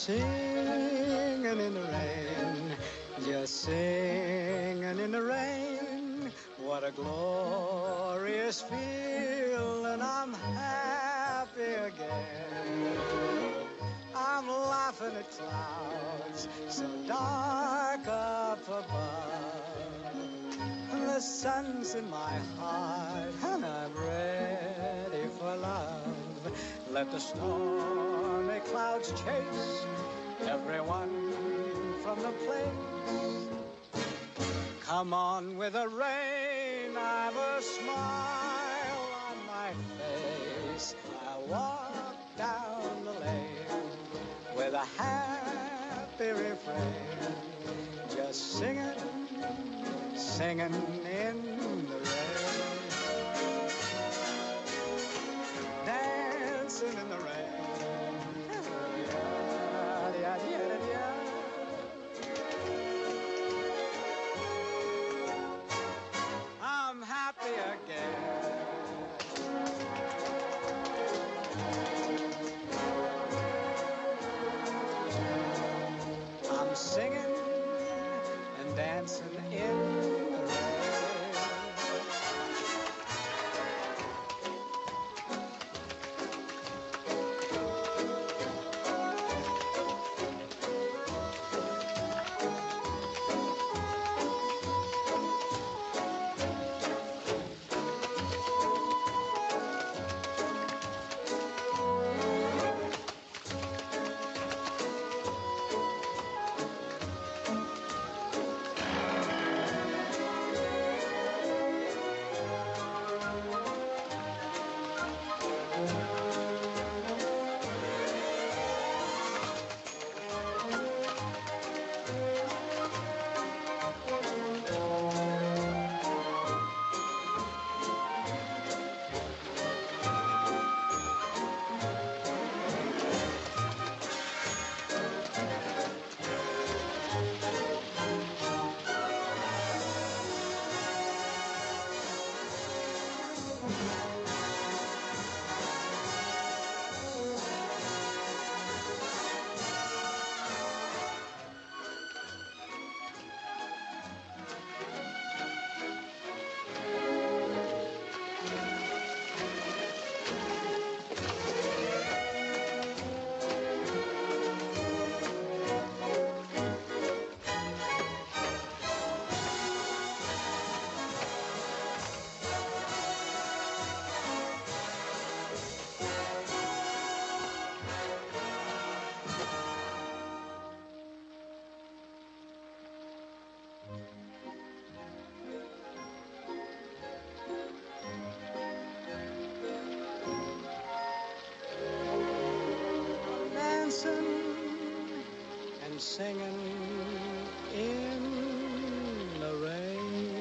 singing in the rain, just singing in the rain. What a glorious feeling, I'm happy again. I'm laughing at clouds so dark up above. The sun's in my heart and I'm ready for love. Let the stormy clouds chase everyone from the place. Come on with the rain, I've a smile on my face. I walk down the lane with a happy refrain, just singing, singing in the rain, dancing in the rain. I'm happy again. I'm singing and dancing in the rain. And singing in the rain.